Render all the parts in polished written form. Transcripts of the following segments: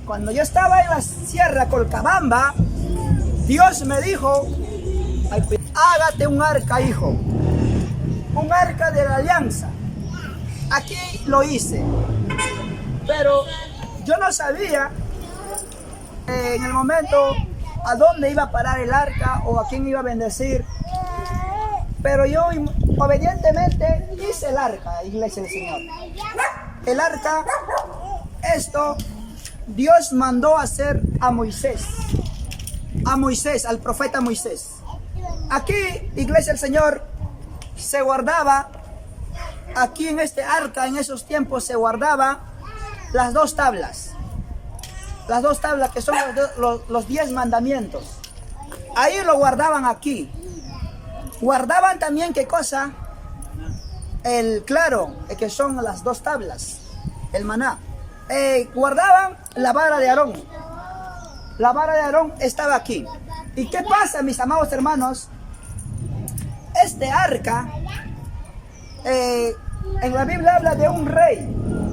cuando yo estaba en la Sierra Colcabamba, Dios me dijo, hágate un arca, hijo, un arca de la alianza. Aquí lo hice, pero yo no sabía en el momento a dónde iba a parar el arca o a quién iba a bendecir. Pero yo obedientemente hice el arca, iglesia del Señor. El arca, esto Dios mandó hacer a Moisés, al profeta Moisés. Aquí, iglesia del Señor, se guardaba, aquí en este arca, en esos tiempos se guardaba las dos tablas que son los 10 mandamientos. Ahí lo guardaban aquí. Guardaban también, ¿qué cosa? El claro, que son las 2 tablas, el maná. Guardaban la vara de Aarón. La vara de Aarón estaba aquí. ¿Y qué pasa, mis amados hermanos? Este arca, en la Biblia habla de un rey,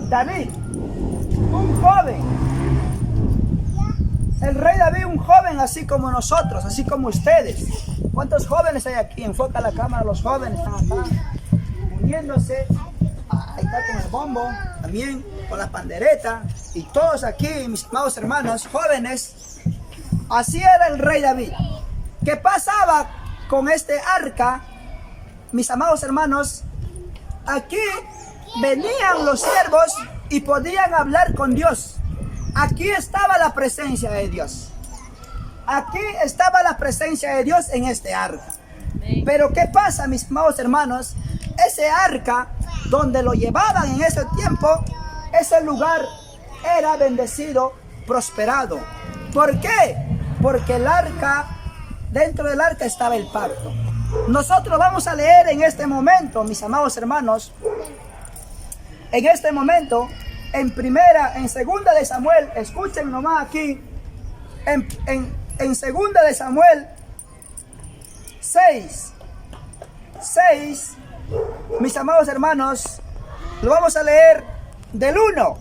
David, un joven. El rey David, un joven así como nosotros, así como ustedes. ¿Cuántos jóvenes hay aquí? Enfoca la cámara, los jóvenes están acá, uniéndose. Ahí está con el bombo, también con la pandereta. Y todos aquí, mis amados hermanos, jóvenes. Así era el rey David. ¿Qué pasaba con este arca, mis amados hermanos? Aquí venían los siervos y podían hablar con Dios. Aquí estaba la presencia de Dios. Aquí estaba la presencia de Dios en este arca. Pero ¿qué pasa, mis amados hermanos? Ese arca, donde lo llevaban en ese tiempo, ese lugar era bendecido, prosperado. ¿Por qué? Porque el arca, dentro del arca estaba el pacto. Nosotros vamos a leer en este momento, mis amados hermanos, en este momento, en segunda de Samuel, escuchen nomás aquí, en segunda de Samuel 6, mis amados hermanos, lo vamos a leer del 1.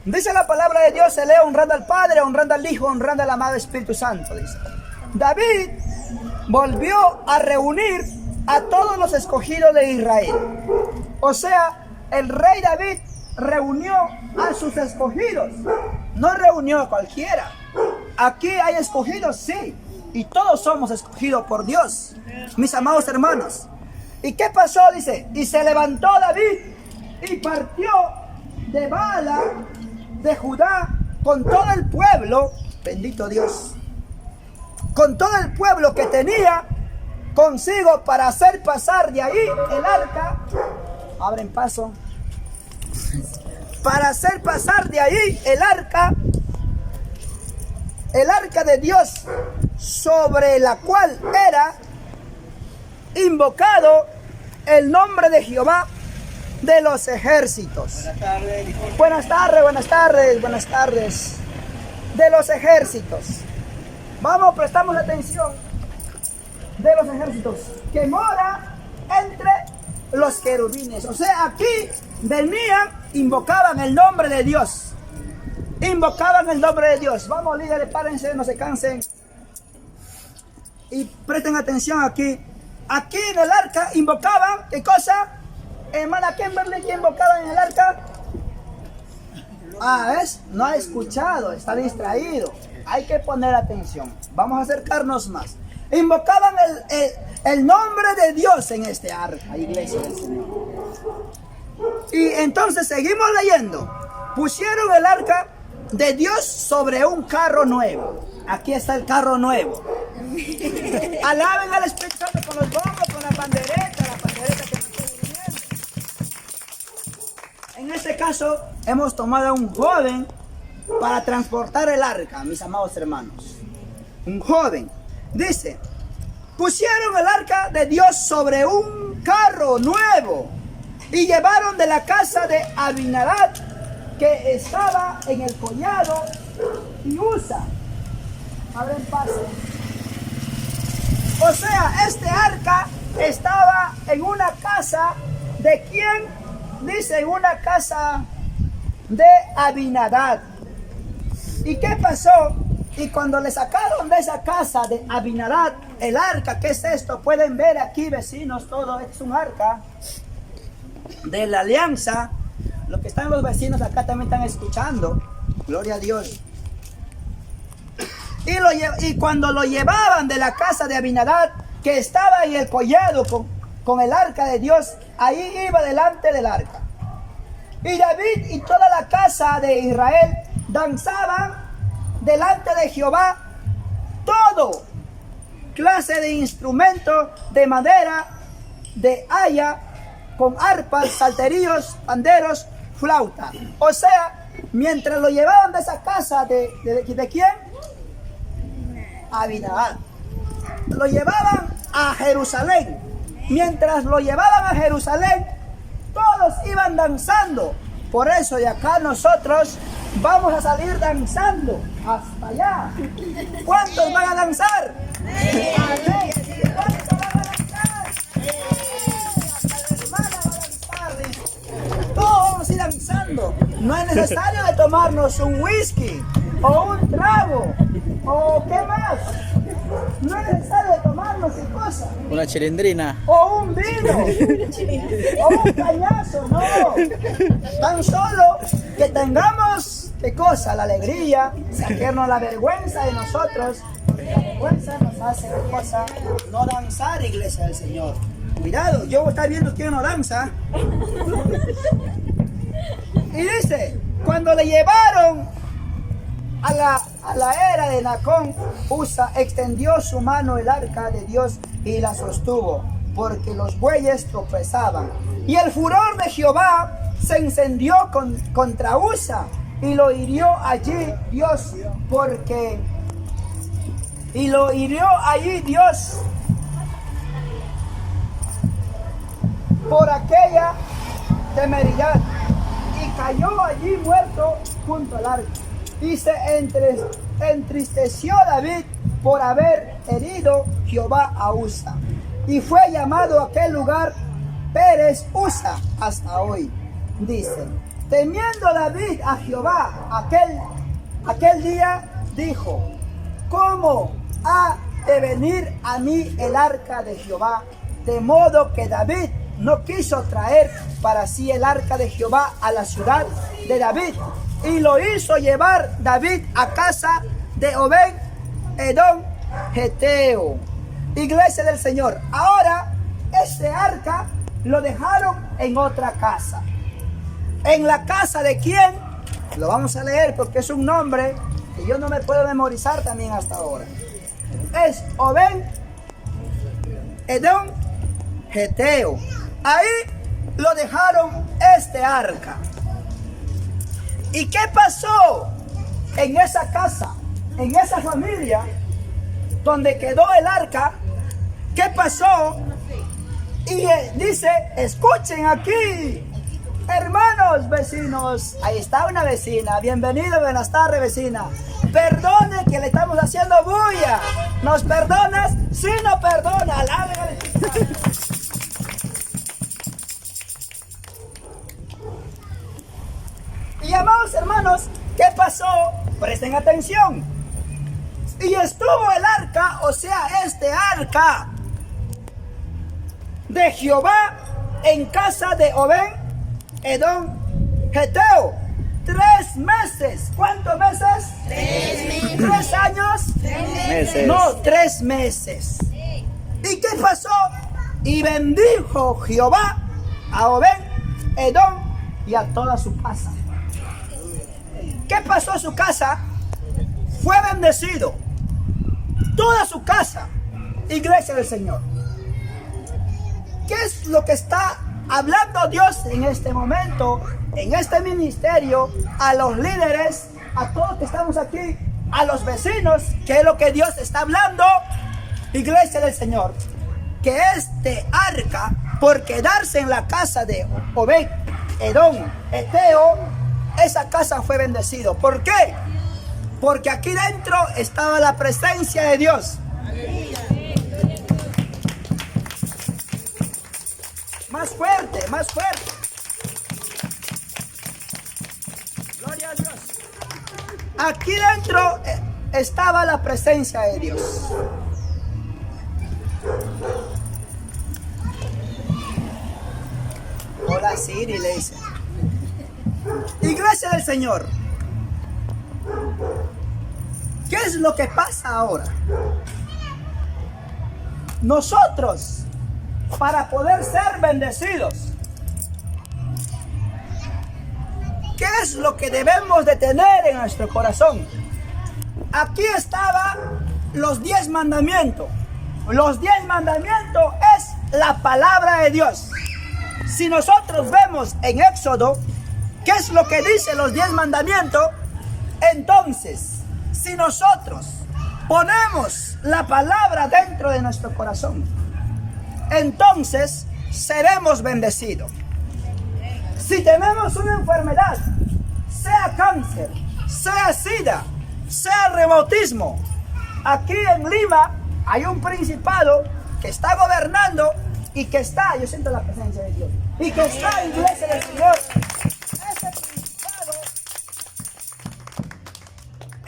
Dice la palabra de Dios, se lee honrando al Padre, honrando al Hijo, honrando al amado Espíritu Santo. Dice, David volvió a reunir a todos los escogidos de Israel. O sea, el rey David reunió a sus escogidos, no reunió a cualquiera. Aquí hay escogidos, sí, y todos somos escogidos por Dios, mis amados hermanos. ¿Y qué pasó? Dice, y se levantó David y partió de Bala de Judá con todo el pueblo, bendito Dios, con todo el pueblo que tenía consigo para hacer pasar de ahí el arca. Abren paso. Para hacer pasar de ahí el arca de Dios, sobre la cual era invocado el nombre de Jehová de los ejércitos. Buenas tardes. De los ejércitos. Vamos, prestamos atención. De los ejércitos, que mora entre los querubines. O sea, aquí venían, invocaban el nombre de Dios. Vamos, líderes, párense, no se cansen. Y presten atención aquí. Aquí en el arca invocaban, ¿qué cosa? Hermana Kimberly, ¿qué invocaban en el arca? ¿Ves? No ha escuchado, está distraído. Hay que poner atención. Vamos a acercarnos más. Invocaban el nombre de Dios en este arca, iglesia del Señor. Y entonces seguimos leyendo. Pusieron el arca de Dios sobre un carro nuevo. Aquí está el carro nuevo. Alaben al Espíritu Santo con los bombos, con la pandereta que nos está durmiendo. En este caso, hemos tomado a un joven para transportar el arca, mis amados hermanos. Un joven. Dice, pusieron el arca de Dios sobre un carro nuevo y llevaron de la casa de Abinadab, que estaba en el collado, y Usa. Abren paso. O sea, este arca estaba en una casa de quién, dice, en una casa de Abinadab. ¿Y qué pasó? Y cuando le sacaron de esa casa de Abinadab el arca, ¿qué es esto? Pueden ver aquí, vecinos, todo es un arca de la alianza. Los que están los vecinos acá también están escuchando. Gloria a Dios. Y cuando lo llevaban de la casa de Abinadab, que estaba en el collado con el arca de Dios, ahí iba delante del arca. Y David y toda la casa de Israel danzaban delante de Jehová todo clase de instrumentos de madera, de haya, con arpas, salterios, panderos, flauta. O sea, mientras lo llevaban de esa casa, ¿de quién? Abinadab. Lo llevaban a Jerusalén. Mientras lo llevaban a Jerusalén, todos iban danzando. Por eso de acá nosotros vamos a salir danzando hasta allá. ¿Cuántos van a danzar? Amén. ¿Cuántos van a danzar? Hasta la hermana va a danzar. Todos vamos a ir danzando. No es necesario de tomarnos un whisky o un trago o qué más. No es necesario de tomarnos qué cosa. Una chilindrina. O un vino. O un cañazo, no. Tan solo que tengamos, ¿qué cosa? La alegría, sacarnos la vergüenza de nosotros. La vergüenza nos hace, ¿qué cosa? No danzar, iglesia del Señor. Cuidado, yo voy a estar viendo quién no danza. Y dice, cuando le llevaron a la era de Nacón, Usa extendió su mano el arca de Dios y la sostuvo, porque los bueyes tropezaban. Y el furor de Jehová se encendió contra Usa, y lo hirió allí Dios, por aquella temeridad, y cayó allí muerto junto al arca. Y se entristeció David por haber herido Jehová a Usa. Y fue llamado aquel lugar Pérez Usa hasta hoy. Dice, temiendo David a Jehová aquel día, dijo, ¿cómo ha de venir a mí el arca de Jehová? De modo que David no quiso traer para sí el arca de Jehová a la ciudad de David. Y lo hizo llevar David a casa de Obed Edom Geteo. Iglesia del Señor. Ahora este arca lo dejaron en otra casa. ¿En la casa de quién? Lo vamos a leer porque es un nombre que yo no me puedo memorizar también hasta ahora. Es Obed Edom Geteo. Ahí lo dejaron este arca. ¿Y qué pasó en esa casa, en esa familia donde quedó el arca? ¿Qué pasó? Y dice, escuchen aquí, hermanos vecinos. Ahí está una vecina. Bienvenido, buenas tardes, vecina. Perdone que le estamos haciendo bulla. ¿Nos perdonas? Sí, no perdona. Alaben al Espíritu. Y amados hermanos, ¿qué pasó? Presten atención. Y estuvo el arca, o sea, este arca de Jehová en casa de Obed Edom Geteo 3 meses. ¿Cuántos meses? 3 meses. 3 años. 3 meses. No, 3 meses. ¿Y qué pasó? Y bendijo Jehová a Obed Edom y a toda su casa. ¿Qué pasó a su casa? Fue bendecido. Toda su casa. Iglesia del Señor. ¿Qué es lo que está hablando Dios en este momento, en este ministerio, a los líderes, a todos que estamos aquí, a los vecinos? ¿Qué es lo que Dios está hablando? Iglesia del Señor. Que este arca, por quedarse en la casa de Obed Edom Geteo, esa casa fue bendecida. ¿Por qué? Porque aquí dentro estaba la presencia de Dios. Más fuerte, más fuerte. Gloria a Dios. aquí dentro estaba la presencia de Dios. Hola Siri, le dice. Iglesia del Señor, ¿qué es lo que pasa ahora? Nosotros, para poder ser bendecidos, ¿qué es lo que debemos de tener en nuestro corazón? Aquí estaban los 10 mandamientos. Los 10 mandamientos es la palabra de Dios. Si nosotros vemos en Éxodo, ¿qué es lo que dice los 10 mandamientos? Entonces, si nosotros ponemos la palabra dentro de nuestro corazón, entonces seremos bendecidos. Si tenemos una enfermedad, sea cáncer, sea sida, sea reumatismo, aquí en Lima hay un principado que está gobernando y que está, yo siento la presencia de Dios, y que está en iglesia del Señor.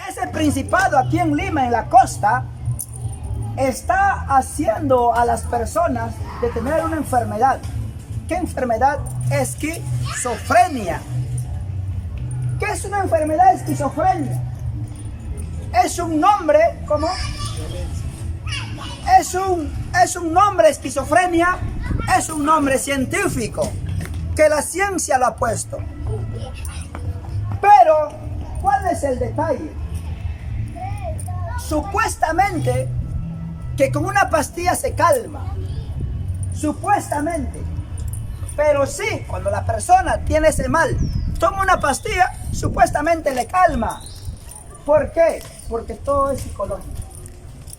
Ese principado aquí en Lima, en la costa, está haciendo a las personas de tener una enfermedad. ¿Qué enfermedad? Esquizofrenia. ¿Qué es una enfermedad esquizofrenia? Es un nombre, ¿cómo? Es un nombre, esquizofrenia, es un nombre científico que la ciencia lo ha puesto. Pero, ¿cuál es el detalle? Supuestamente que con una pastilla se calma. Supuestamente. Pero sí, cuando la persona tiene ese mal, toma una pastilla, supuestamente le calma. ¿Por qué? Porque todo es psicológico.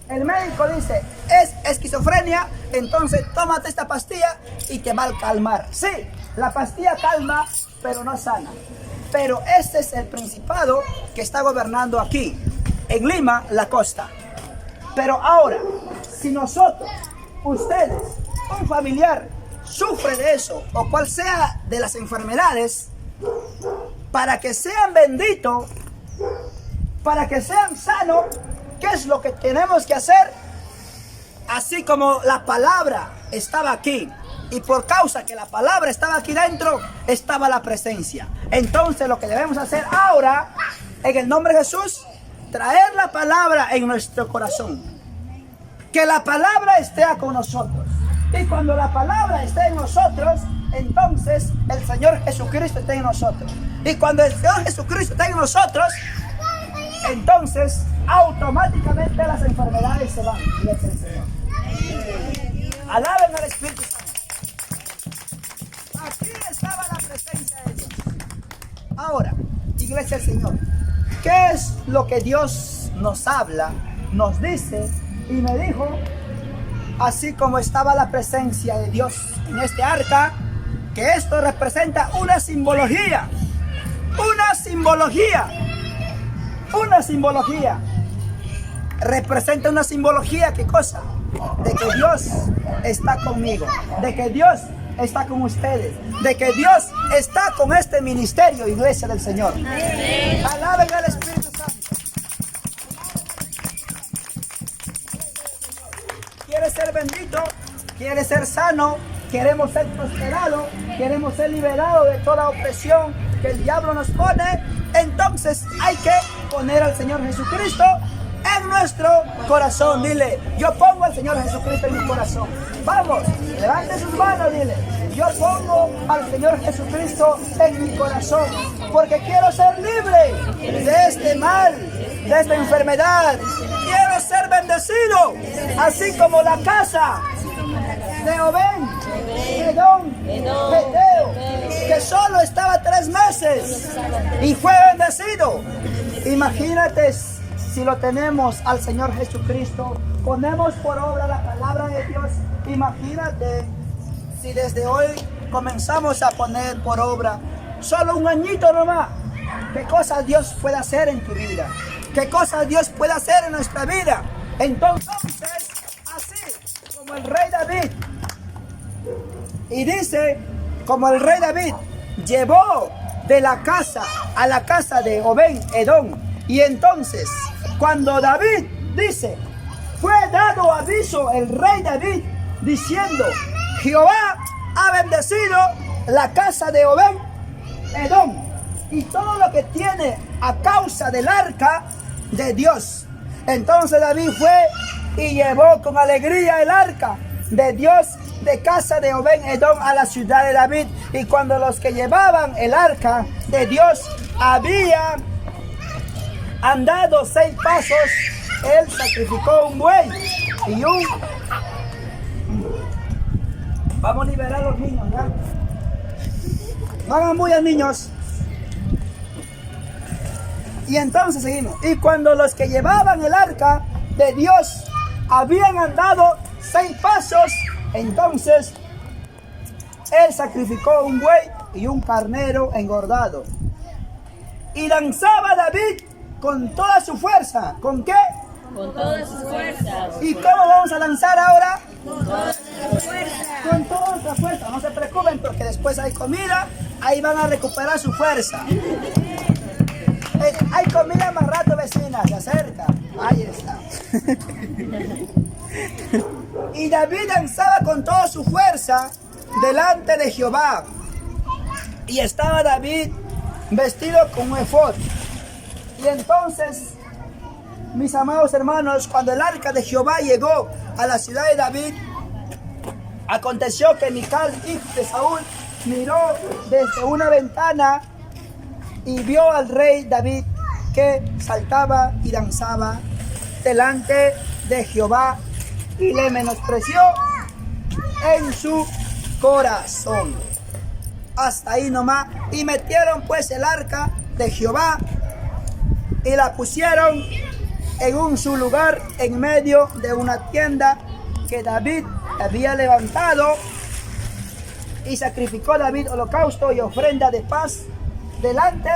El médico dice, es esquizofrenia, entonces tómate esta pastilla y te va a calmar. Sí, la pastilla calma, pero no sana. Pero este es el principado que está gobernando aquí, en Lima, la costa. Pero ahora, si nosotros, ustedes, un familiar, sufre de eso, o cual sea de las enfermedades, para que sean benditos, para que sean sanos, ¿qué es lo que tenemos que hacer? Así como la palabra estaba aquí, y por causa que la palabra estaba aquí dentro, estaba la presencia. Entonces lo que debemos hacer ahora, en el nombre de Jesús, traer la palabra en nuestro corazón. Que la palabra esté con nosotros. Y cuando la palabra esté en nosotros, entonces el Señor Jesucristo está en nosotros. Y cuando el Señor Jesucristo está en nosotros, entonces automáticamente las enfermedades se van. Dice el Señor. Alaben al Espíritu Santo. Aquí estaba la presencia de Dios. Ahora, iglesia del Señor, ¿qué es lo que Dios nos habla, nos dice? Y me dijo, así como estaba la presencia de Dios en este arca, que esto representa una simbología. Una simbología. Una simbología. Representa una simbología, ¿qué cosa? De que Dios está conmigo, de que Dios está con ustedes, de que Dios está con este ministerio, iglesia del Señor. Alaben al Espíritu Santo. ¿Quieres ser bendito? ¿Quieres ser sano? ¿Queremos ser prosperados? ¿Queremos ser liberados de toda opresión que el diablo nos pone? Entonces hay que poner al Señor Jesucristo en nuestro corazón. Dile, yo pongo al Señor Jesucristo en mi corazón. Vamos, levante sus manos, dile, yo pongo al Señor Jesucristo en mi corazón, porque quiero ser libre de este mal, de esta enfermedad. Quiero ser bendecido, así como la casa de Obed, Edom, Geteo, que solo estaba 3 meses y fue bendecido. Imagínate si lo tenemos al Señor Jesucristo, ponemos por obra la palabra de Dios. Imagínate si desde hoy comenzamos a poner por obra solo un añito nomás, qué cosas Dios puede hacer en tu vida, qué cosas Dios puede hacer en nuestra vida. Entonces, así como el rey David, y dice, como el rey David llevó de la casa a la casa de Obed Edom Y entonces, cuando David dice, fue dado aviso el rey David diciendo, Jehová ha bendecido la casa de Obed-Edom y todo lo que tiene a causa del arca de Dios. Entonces David fue y llevó con alegría el arca de Dios de casa de Obed-Edom a la ciudad de David. Y cuando los que llevaban el arca de Dios habían andado 6 pasos, él sacrificó un buey y un... Vamos a liberar a los niños, ¿ya? No hagan bulla, niños. Y entonces seguimos. Y cuando los que llevaban el arca de Dios habían andado 6 pasos, entonces él sacrificó un buey y un carnero engordado. Y lanzaba David con toda su fuerza. ¿Con qué? Con todas sus fuerzas. ¿Y cómo vamos a lanzar ahora? Con toda su fuerza. Con toda nuestra fuerza. No se preocupen porque después hay comida. Ahí van a recuperar su fuerza. Hay comida más rato, vecina. Se acerca. Ahí está. Y David lanzaba con toda su fuerza delante de Jehová. Y estaba David vestido con un efod. Y entonces, mis amados hermanos, cuando el arca de Jehová llegó a la ciudad de David, aconteció que Mical, hijo de Saúl, miró desde una ventana y vio al rey David que saltaba y danzaba delante de Jehová y le menospreció en su corazón. Hasta ahí nomás. Y metieron pues el arca de Jehová y la pusieron en su lugar en medio de una tienda que David había levantado, y sacrificó David holocausto y ofrenda de paz delante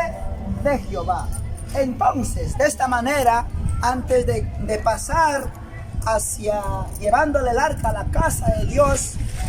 de Jehová. Entonces, de esta manera, antes de pasar hacia llevándole el arca a la casa de Dios,